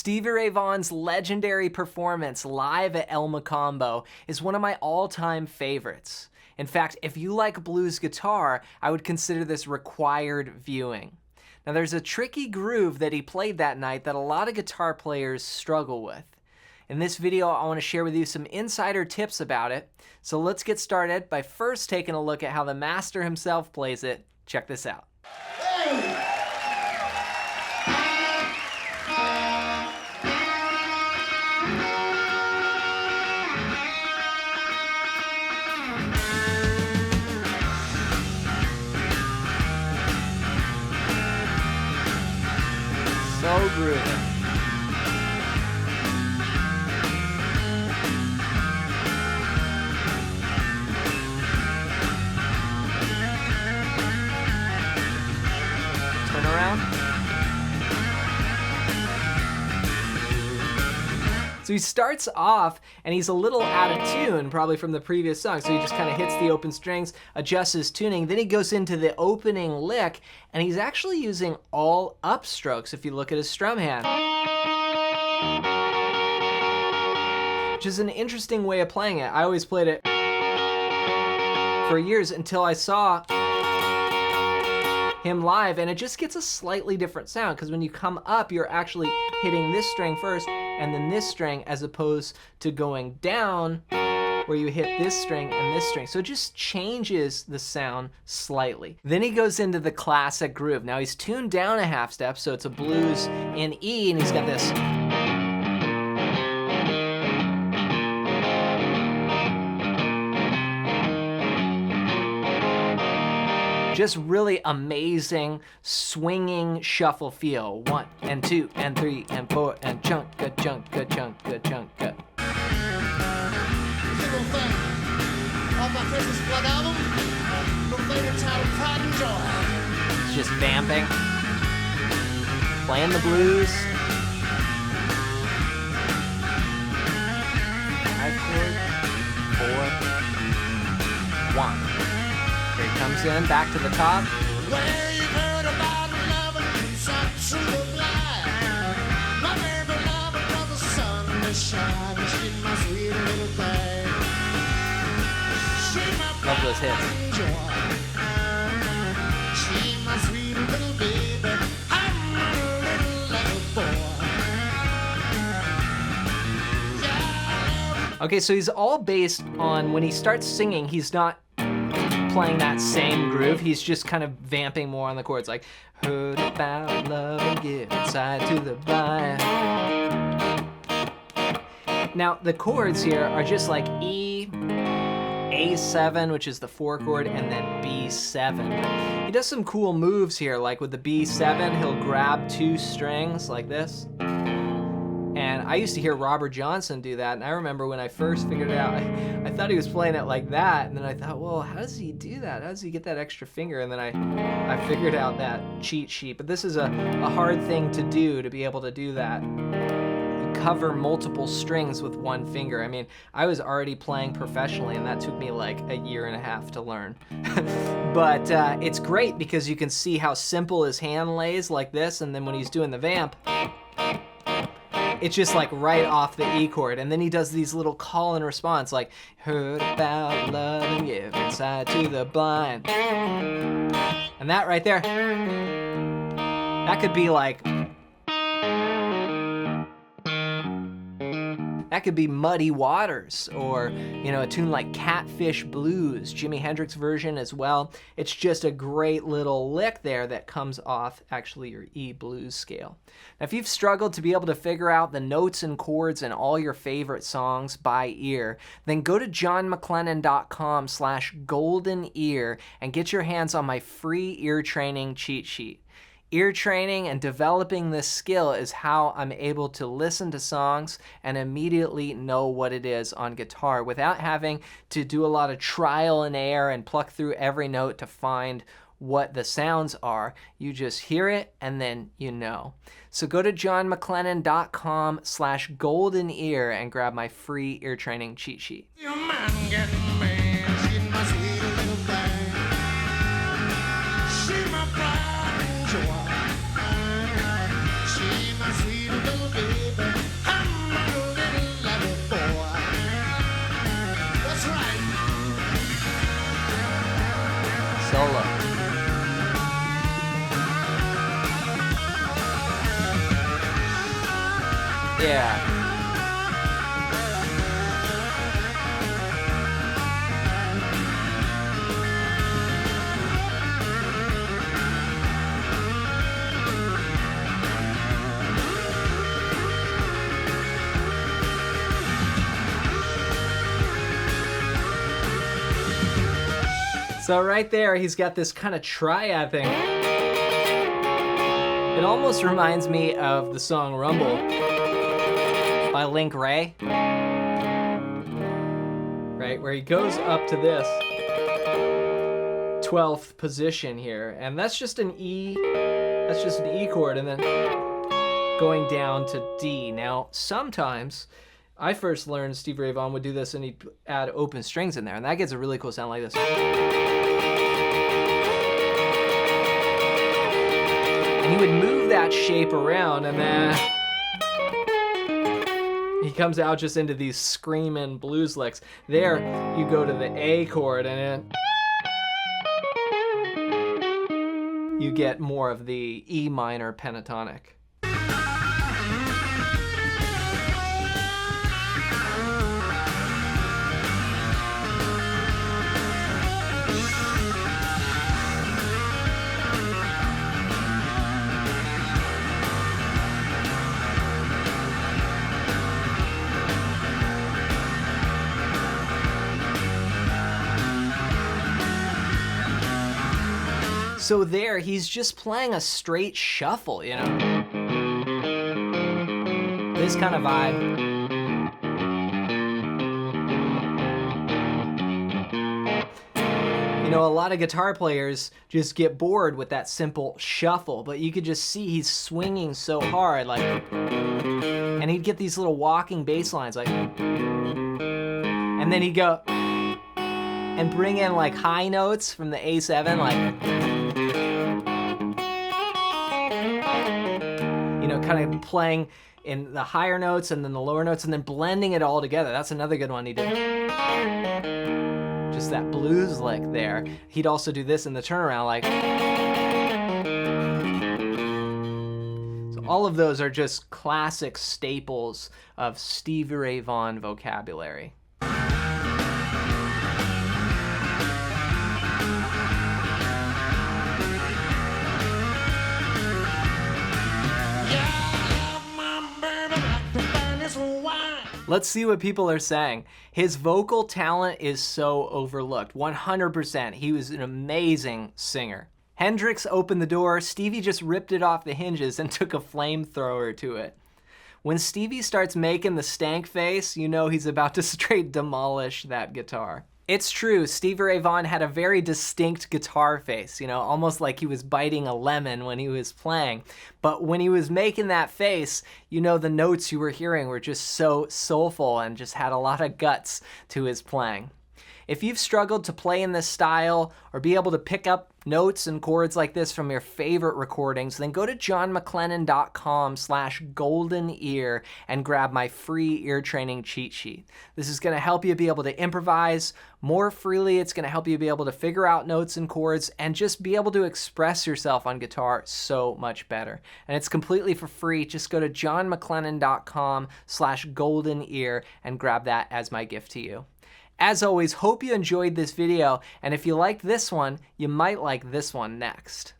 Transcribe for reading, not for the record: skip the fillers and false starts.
Stevie Ray Vaughan's legendary performance live at El Mocambo is one of my all-time favorites. In fact, if you like blues guitar, I would consider this required viewing. Now there's a tricky groove that he played that night that a lot of guitar players struggle with. In this video, I want to share with you some insider tips about it. So let's get started by first taking a look at how the master himself plays it. Check this out. Hey! So groovy. Turn around. So he starts off and he's a little out of tune, probably from the previous song. So he just kind of hits the open strings, adjusts his tuning. Then he goes into the opening lick and he's actually using all upstrokes if you look at his strum hand. Which is an interesting way of playing it. I always played it for years until I saw him live, and it just gets a slightly different sound because when you come up, you're actually hitting this string first and then this string, as opposed to going down where you hit this string and this string. So it just changes the sound slightly. Then he goes into the classic groove. Now he's tuned down a half step, so it's a blues in E, and he's got this. Just really amazing swinging shuffle feel. 1 and 2 and 3 and 4 and chunka chunka chunka chunka. Little thing off my Christmas Blood album, the favorite title, Pride and Joy. It's just vamping, playing the blues. High chord, 4, 1. Here he comes in, back to the top. Well, you've heard about love and consumption of life. My baby lover was the sun to shine. She's my sweet little thing. She's my Love those hits. She's my sweet little baby. I'm a little boy. Yeah. Okay, so he's all based on when he starts singing, he's not playing that same groove. He's just kind of vamping more on the chords, like heard about love and give inside to the blind. Now the chords here are just like E, A7, which is the 4 chord, and then B7. He does some cool moves here, like with the B7, he'll grab 2 strings like this. And I used to hear Robert Johnson do that, and I remember when I first figured it out, I thought he was playing it like that, and then I thought, well, how does he do that? How does he get that extra finger? And then I figured out that cheat sheet. But this is a hard thing to do, to be able to do that. You cover multiple strings with 1 finger. I mean, I was already playing professionally, and that took me like a year and a half to learn. But it's great because you can see how simple his hand lays like this, and then when he's doing the vamp, it's just like right off the E chord. And then he does these little call and response, like, heard about love and give inside to the blind. And that right there, that could be like, that could be Muddy Waters, or, you know, a tune like Catfish Blues, Jimi Hendrix version as well. It's just a great little lick there that comes off actually your E blues scale. Now, if you've struggled to be able to figure out the notes and chords in all your favorite songs by ear, then go to johnmcclennan.com/golden-ear and get your hands on my free ear training cheat sheet. Ear training and developing this skill is how I'm able to listen to songs and immediately know what it is on guitar without having to do a lot of trial and error and pluck through every note to find what the sounds are. You just hear it and then you know. So go to johnmcclennan.com/golden-ear and grab my free ear training cheat sheet. Your man getting me, she's my sweet little thing. She's my pride and joy. She's my sweet little baby. Yeah. So right there, he's got this kind of triad thing. It almost reminds me of the song Rumble by Link Ray. Right, where he goes up to this 12th position here, and that's just an E chord, and then going down to D. Now, sometimes I first learned Stevie Ray Vaughan would do this and he'd add open strings in there, and that gets a really cool sound like this. And he would move that shape around, and then he comes out just into these screaming blues licks. There, you go to the A chord, and then you get more of the E minor pentatonic. So there, he's just playing a straight shuffle, you know? This kind of vibe. You know, a lot of guitar players just get bored with that simple shuffle, but you could just see he's swinging so hard, like, and he'd get these little walking bass lines, like, and then he'd go and bring in like high notes from the A7, like, you know, kind of playing in the higher notes and then the lower notes and then blending it all together. That's another good one he did. Just that blues lick there. He'd also do this in the turnaround, like. So all of those are just classic staples of Stevie Ray Vaughan vocabulary. Let's see what people are saying. His vocal talent is so overlooked. 100%. He was an amazing singer. Hendrix opened the door. Stevie just ripped it off the hinges and took a flamethrower to it. When Stevie starts making the stank face, you know he's about to straight demolish that guitar. It's true, Stevie Ray Vaughan had a very distinct guitar face, you know, almost like he was biting a lemon when he was playing. But when he was making that face, you know, the notes you were hearing were just so soulful and just had a lot of guts to his playing. If you've struggled to play in this style or be able to pick up notes and chords like this from your favorite recordings, then go to johnmclennan.com/goldenear and grab my free ear training cheat sheet. This is going to help you be able to improvise more freely. It's going to help you be able to figure out notes and chords and just be able to express yourself on guitar so much better. And it's completely for free. Just go to johnmclennan.com/goldenear and grab that as my gift to you. As always, hope you enjoyed this video, and if you liked this one, you might like this one next.